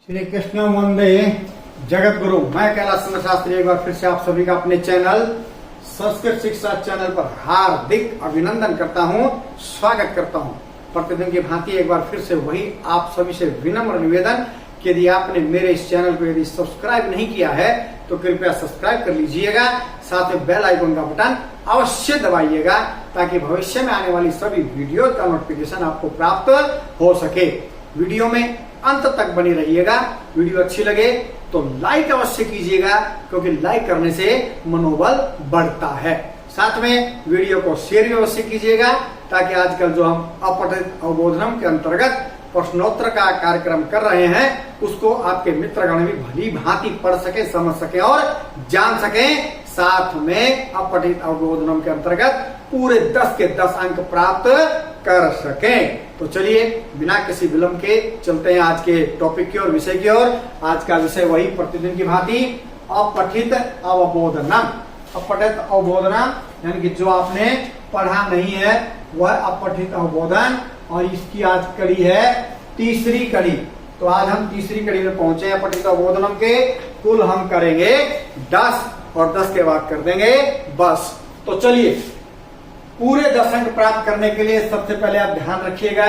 श्री कृष्ण वंदे जगत गुरु। मैं कैलाश चंद्र शास्त्री एक बार फिर से आप सभी का अपने चैनल संस्कृत शिक्षा चैनल पर हार्दिक अभिनंदन करता हूं, स्वागत करता हूं। प्रतिदिन की भांति एक बार फिर से वही आप सभी से विनम्र निवेदन कि यदि आपने मेरे इस चैनल को यदि सब्सक्राइब नहीं किया है तो कृपया सब्सक्राइब कर लीजिएगा, साथ में बेल आइकन का बटन अवश्य दबाइएगा ताकि भविष्य में आने वाली सभी वीडियो का नोटिफिकेशन आपको प्राप्त हो सके। वीडियो में अंत तक बनी रहिएगा। वीडियो अच्छी लगे तो लाइक अवश्य कीजिएगा क्योंकि लाइक करने से मनोबल बढ़ता है। साथ में वीडियो को शेयर भी अवश्य कीजिएगा ताकि आजकल जो हम अपठित अवबोधनम के अंतर्गत प्रश्नोत्तर का कार्यक्रम कर रहे हैं उसको आपके मित्रगण भी भली भांति पढ़ सके, समझ सके और जान सके। साथ में अपठित अवबोधनम के अंतर्गत पूरे 10 के 10 अंक प्राप्त कर सकें। तो चलिए बिना किसी विलंब के चलते हैं आज के टॉपिक की और विषय की ओर। आज का विषय वही प्रतिदिन की भांति अपठित अवबोधनम। अपठित अवबोधनम यानी कि जो आपने पढ़ा नहीं है वह अपठित अवबोधन, और इसकी आज कड़ी है तीसरी कड़ी। तो आज हम तीसरी कड़ी में पहुंचे हैं अपठित अवबोधनम के। कुल हम करेंगे 10 और 10 के बाद कर देंगे बस। तो चलिए पूरे 10 अंक प्राप्त करने के लिए सबसे पहले आप ध्यान रखिएगा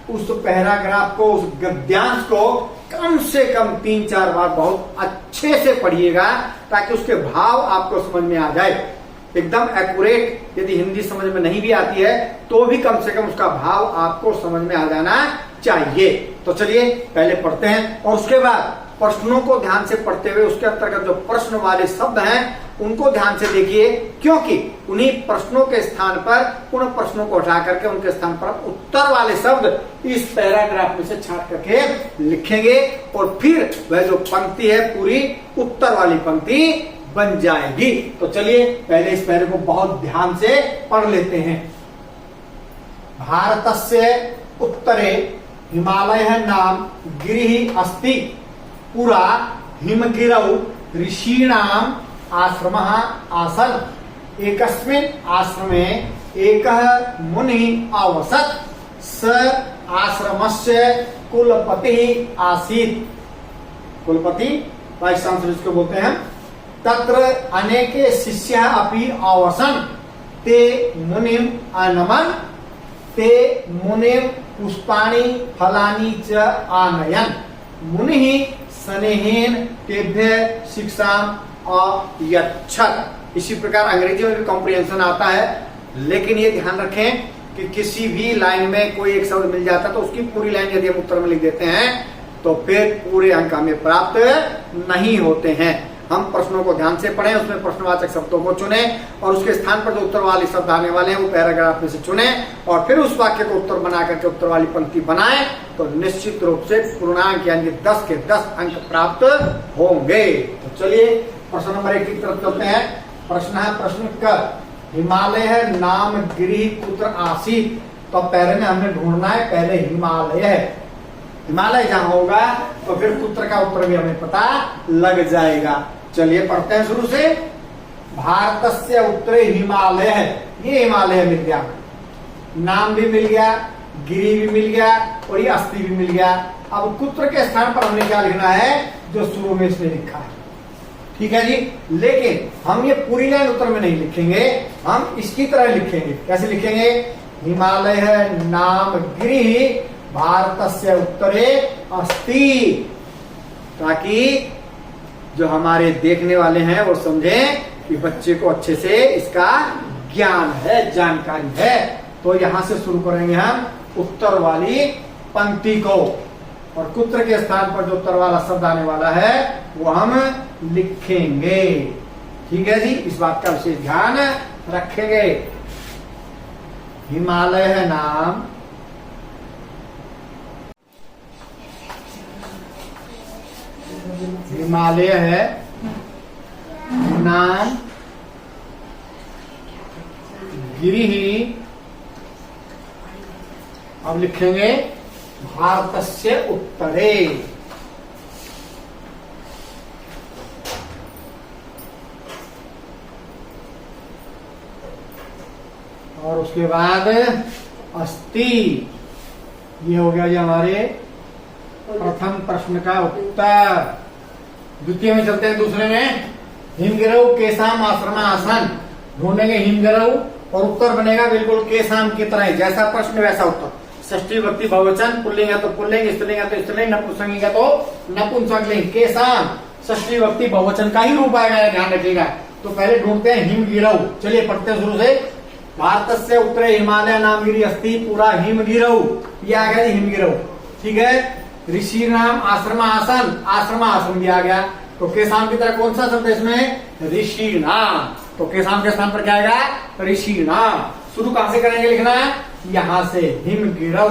उस पैराग्राफ को, उस गद्यांश को कम से कम 3-4 बार बहुत अच्छे से पढ़िएगा ताकि उसके भाव आपको समझ में आ जाए। एकदम एक्यूरेट यदि हिंदी समझ में नहीं भी आती है तो भी कम से कम उसका भाव आपको समझ में आ जाना चाहिए। तो चलिए पहले पढ़ते हैं और उसके बाद प्रश्नों को ध्यान से पढ़ते हुए उसके अंतर्गत जो प्रश्न वाले शब्द हैं उनको ध्यान से देखिए, क्योंकि उन्हीं प्रश्नों के स्थान पर उन प्रश्नों को हटा करके उनके स्थान पर उत्तर वाले शब्द इस पैराग्राफ में से छांट करके लिखेंगे और फिर वह जो पंक्ति है पूरी उत्तर वाली पंक्ति बन जाएगी। तो चलिए पहले इस पैरे को बहुत ध्यान से पढ़ लेते हैं। भारतस्य उत्तरे हिमालय नाम गिरिः अस्ति, पुरा हिमगिरौ ऋषीणाम आश्रमः आसन्, एकस्मिन् आश्रमे एकः मुनिः आवसत्, स आश्रमस्य कुलपतिः आसीत्। कुलपति वाइस चांसलर जिसको बोलते हैं। तत्र अनेके शिष्याः अपि आवसन्, ते मुनिम् अनमन्, ते मुनिम् पुष्पाणि फलानि च आनयन्, मुनिः स्नेहेन तेभ्यः शिक्षाम् अयच्छत्। इसी प्रकार अंग्रेजी में भी कॉम्प्रिहेंशन आता है, लेकिन ये ध्यान रखें कि किसी भी लाइन में कोई एक शब्द मिल जाता है तो उसकी पूरी लाइन यदि हम उत्तर में लिख देते हैं तो फिर पूरे अंक हमें प्राप्त नहीं होते हैं। हम प्रश्नों को ध्यान से पढ़ें, उसमें प्रश्नवाचक शब्दों को चुने और उसके स्थान पर जो उत्तर वाले शब्द आने वाले हैं वो पैराग्राफ में से चुने और फिर उस वाक्य को उत्तर बना करके उत्तर वाली पंक्ति बनाएं तो निश्चित रूप से पूर्णांक यानी 10 के 10 अंक प्राप्त होंगे। तो चलिए प्रश्न नंबर 1 की तरफ चलते हैं। प्रश्न है प्रश्न क, हिमालय है नाम गिरिः कुत्र आसीत्। तो पहले में हमें ढूंढना है पहले हिमालय है, हिमालय जहां होगा तो फिर कुत्र का उत्तर भी हमें पता लग जाएगा। चलिए पढ़ते हैं शुरू से। भारतस्य उत्तरे हिमालय है, ये हिमालय मिल गया, नाम भी मिल गया, गिरी भी मिल गया और ये अस्थि भी मिल गया। अब कुत्र के स्थान पर हमने क्या लिखना है जो शुरू में इसने लिखा है, ठीक है जी। लेकिन हम ये पूरी लाइन उत्तर में नहीं लिखेंगे, हम इसकी तरह लिखेंगे। कैसे लिखेंगे? हिमालय है नाम गिरिः भारतस्य उत्तरे अस्ति, ताकि जो हमारे देखने वाले हैं वो समझें कि बच्चे को अच्छे से इसका ज्ञान है, जानकारी है। तो यहां से शुरू करेंगे हम उत्तर वाली पंक्ति को और कुत्र के स्थान पर जो उत्तर वाला शब्द आने वाला है वो हम लिखेंगे, ठीक है जी। इस बात का विशेष ध्यान रखेंगे। हिमालय है नाम हिमालय है नाम गिरिः, अब लिखेंगे भारतस्य उत्तरे। और उसके बाद अस्ति, ये हो गया जी हमारे प्रथम प्रश्न का उत्तर। द्वितीय में चलते हैं, दूसरे में हिमगिरऊ केशाम आश्रम आसन ढूंढेंगे हिमगिरऊ और उत्तर बनेगा बिल्कुल केशाम की तरह, जैसा प्रश्न वैसा उत्तर। षष्ठी विभक्ति बहुवचन, पुल्लिंग है तो पुल्लिंग, स्त्रीलिंग है तो स्त्रीलिंग, नपुंसकलिंग है तो नपुंसकलिंग। केशाम षष्ठी विभक्ति बहुवचन का ही रूप आएगा, ध्यान रखिएगा। तो पहले ढूंढते हैं हिमगिरऊ। चलिए पढ़ते हैं शुरू से। भारत से उत्तरे हिमालय नाम गिरी अस्ति पुरा हिमगिरऊ, ये आ गया हिमगिरऊ, ठीक है। ऋषि नाम आश्रम आसन, आश्रम आश्रम दिया गया। तो केशाम की तरह कौन सा शब्द है इसमें? ऋषि नाम। तो केशाम के स्थान पर क्या आएगा? ऋषि नाम। शुरू कहां से करेंगे लिखना? यहां से, हिमगिरऊ।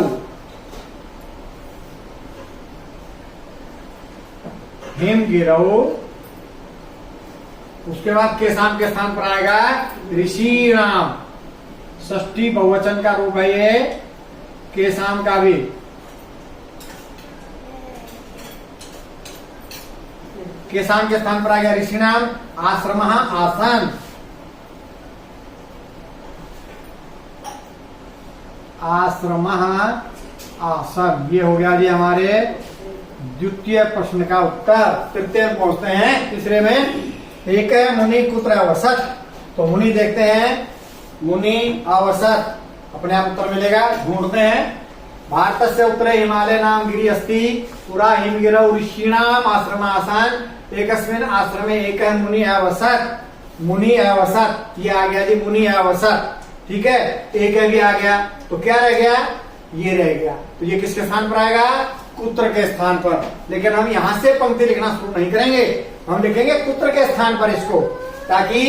हिमगिरऊ, उसके बाद केशाम के स्थान पर आएगा ऋषि नाम। षष्ठी बहुवचन का रूप है ये केशाम का भी। केशाम के स्थान पर आ गया ऋषि नाम, आश्रम आसन। आश्रम आसन, ये हो गया जी हमारे द्वितीय प्रश्न का उत्तर। तृतीय में पहुंचते हैं, तीसरे में। एक है मुनि कुत्र अवसत। तो मुनि देखते हैं, मुनि अवसत, अपने आप उत्तर मिलेगा। ढूंढते हैं। भारत से उत्तरे हिमालय नाम गिरी अस्ति पुरा हिमगिरऊ ऋषीणाम आश्रम आसन एकस्मिन् आश्रमे एक है मुनि अवसत। मुनि अवसत, ये आ गया जी मुनि अवसत, ठीक है। एक भी आ गया, तो क्या रह गया? ये रह गया। तो ये किसके स्थान पर आएगा? कुत्र के स्थान पर। लेकिन हम यहां से पंक्ति लिखना शुरू नहीं करेंगे, हम लिखेंगे कुत्र के स्थान पर इसको, ताकि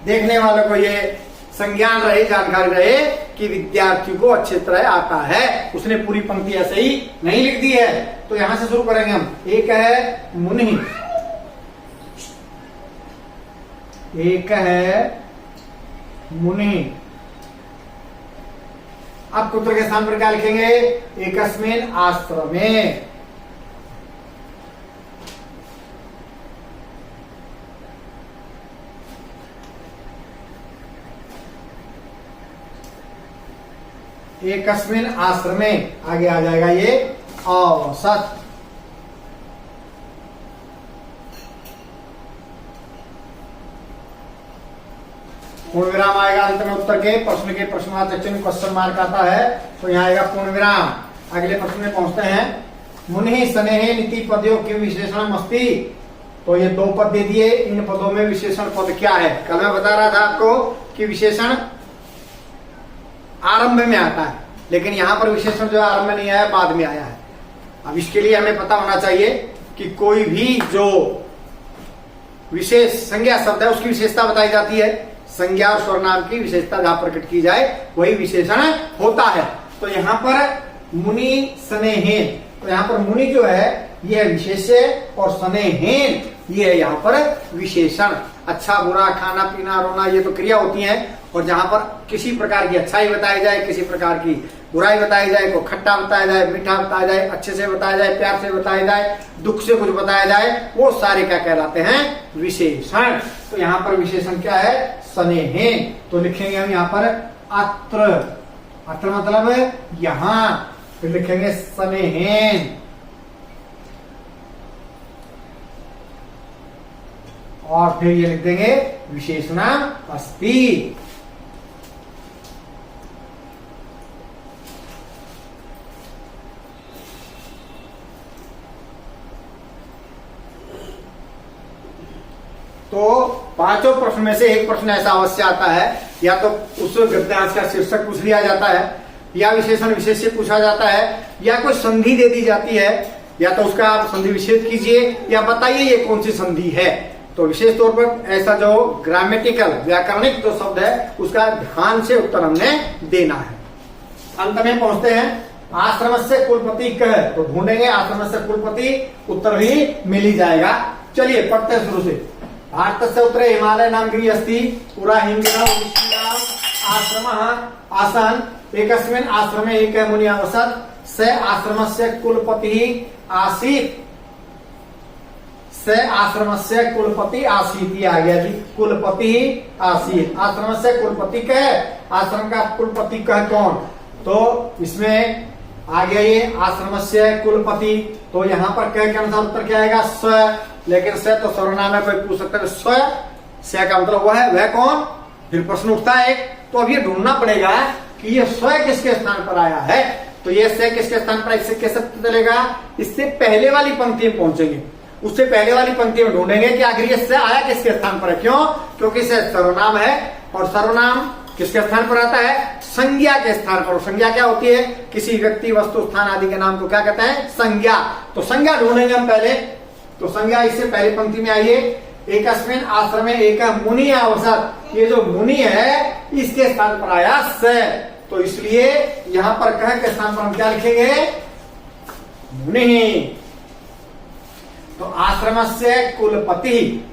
देखने वालों को ये संज्ञान रहे, जानकारी रहे कि विद्यार्थी को अच्छी तरह आता है। उसने पूरी पंक्ति ऐसे ही नहीं लिख दी है। तो यहां से शुरू करेंगे हम। एक है मुनि, एक है मुनि। अब कुत्र के स्थान पर क्या लिखेंगे? एकस्मिन् आश्रमे। एकस्मिन् आश्रमे, आगे आ जाएगा ये औसत। पूर्ण विराम आएगा अंत में उत्तर के। प्रश्न के प्रश्नवाचक चिन्ह क्वेश्चन मार्क आता है, तो यहाँ आएगा पूर्ण विराम। अगले प्रश्न में पहुंचते हैं। मुनि स्नेहे नीति पदों के विशेषण अस्ति। तो ये दो पद दे दिए, इन पदों में विशेषण पद क्या है? कल मैं बता रहा था आपको कि विशेषण आरंभ में आता है, लेकिन यहाँ पर विशेषण जो आरंभ में नहीं आया, बाद में आया है। अब इसके लिए हमें पता होना चाहिए कि कोई भी जो विशेष संज्ञा शब्द है उसकी विशेषता बताई जाती है। संज्ञा और सर्वनाम की विशेषता जहां प्रकट की जाए वही विशेषण होता है। तो यहाँ पर मुनि स्नेहेन, तो यहाँ पर मुनि जो है यह विशेष्य और स्नेहेन ये है यहाँ पर विशेषण। अच्छा बुरा, खाना पीना, रोना, ये तो क्रिया होती है। और जहां पर किसी प्रकार की अच्छाई बताई जाए, किसी प्रकार की बुराई बताई जाए, को खट्टा बताया जाए, मीठा बताया जाए, अच्छे से बताया जाए, प्यार से बताया जाए, दुख से कुछ बताया जाए, वो सारे क्या कहलाते हैं? विशेषण। तो यहाँ पर विशेषण क्या है? स्नेहेन। तो लिखेंगे हम यहाँ पर अत्र। अत्र मतलब यहाँ, फिर लिखेंगे स्नेहेन, और फिर ये लिख देंगे विशेषणम अस्ति। तो पांचों प्रश्न में से एक प्रश्न ऐसा अवश्य आता है, या तो उस गद्यांश का शीर्षक पूछ लिया जाता है, या विशेषण विशेष्य पूछा जाता है, या कोई संधि दे दी जाती है, या तो उसका आप संधि विच्छेद कीजिए या बताइए ये कौन सी संधि है। तो विशेष तौर पर ऐसा जो ग्रामेटिकल व्याकरणिक जो शब्द है उसका ध्यान से उत्तर हमने देना है। अंत में पहुंचते हैं। आश्रम से कुलपति कह, तो ढूंढेंगे आश्रम से कुलपति, उत्तर भी मिल ही जाएगा। चलिए पढ़ते हैं शुरू से। भारत से उत्तरे हिमालय नाम गिरी अस्ति पुरा हिमगिरौ आश्रम आसन एकस्मिन् आश्रमे एक मुनि अवसत स आश्रम से कुलपति आसीत। से आश्रम से कुलपति आसीत, आ गया जी कुलपति आसीत। आश्रम से कुलपति कह, आश्रम का कुलपति कह कौन? तो इसमें आगे ये आश्रमस्य कुलपति, तो यहाँ पर क के अनुसार उत्तर क्या आएगा? स। लेकिन स तो सर्वनाम है, कोई पूछ सकता है स का मतलब वह है, वह कौन? फिर प्रश्न उठता है एक, तो अब ये ढूंढना पड़ेगा कि ये स्व किसके स्थान पर आया है। तो ये स किसके स्थान पर, इससे कैसे पता चलेगा? इससे पहले वाली पंक्ति में पहुंचेंगे, उससे पहले वाली पंक्ति में ढूंढेंगे कि आखिर ये स आया किसके स्थान पर है। क्यों? क्योंकि स सर्वनाम है और सर्वनाम किसके स्थान पर आता है? संज्ञा के स्थान पर। संज्ञा क्या होती है? किसी व्यक्ति, वस्तु, स्थान आदि के नाम को क्या कहते हैं? संज्ञा। तो संज्ञा ढूंढेंगे हम पहले। तो संज्ञा इससे पहली पंक्ति में आइए, एकस्मिन् आश्रमे एक मुनि अवसर। ये जो मुनि है इसके स्थान पर आया स, तो इसलिए यहां पर कह के स्थान पर हम क्या लिखेंगे? मुनि। तो आश्रमस्य कुलपति,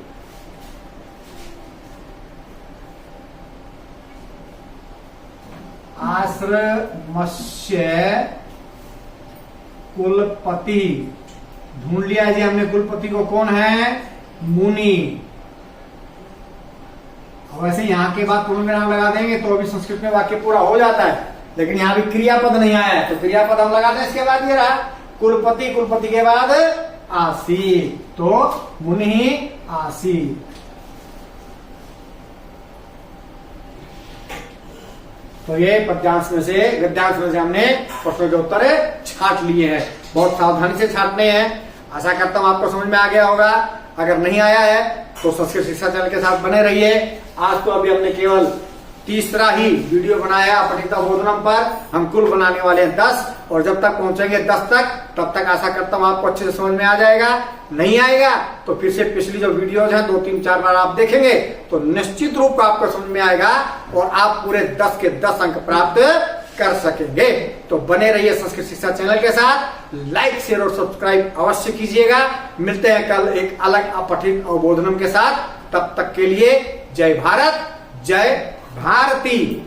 आश्रमस्य कुलपति ढूंढ लिया जी हमने। कुलपति को कौन है? मुनि। वैसे यहाँ के बाद पूर्ण विराम लगा देंगे तो अभी संस्कृत में वाक्य पूरा हो जाता है, लेकिन यहाँ भी क्रियापद नहीं आया है, तो क्रियापद हम लगाते हैं। इसके बाद ये रहा कुलपति, कुलपति के बाद आसीत्, तो मुनि आसीत्। तो ये पद्यांश में से, गद्यांश में से हमने प्रश्नों के उत्तर छांट लिए हैं। बहुत सावधानी से छांटने हैं। आशा करता हूं आपको समझ में आ गया होगा। अगर नहीं आया है तो संस्कृत शिक्षा चैनल के साथ बने रहिए। आज तो अभी हमने केवल तीसरा ही वीडियो बनाया अपठित अवबोधनम पर। हम कुल बनाने वाले हैं 10, और जब तक पहुंचेंगे 10 तक, तब तक आशा करता हूं आपको अच्छे से समझ में आ जाएगा। नहीं आएगा तो फिर से पिछली जो वीडियोज हैं 2-3-4 बार आप देखेंगे तो निश्चित रूप आपको समझ में आएगा और आप पूरे 10 के 10 अंक प्राप्त कर सकेंगे। तो बने रहिए संस्कृत शिक्षा चैनल के साथ। लाइक, शेयर और सब्सक्राइब अवश्य कीजिएगा। मिलते हैं कल एक अलग अपठित अवबोधनम के साथ। तब तक के लिए जय भारत, जय भारती।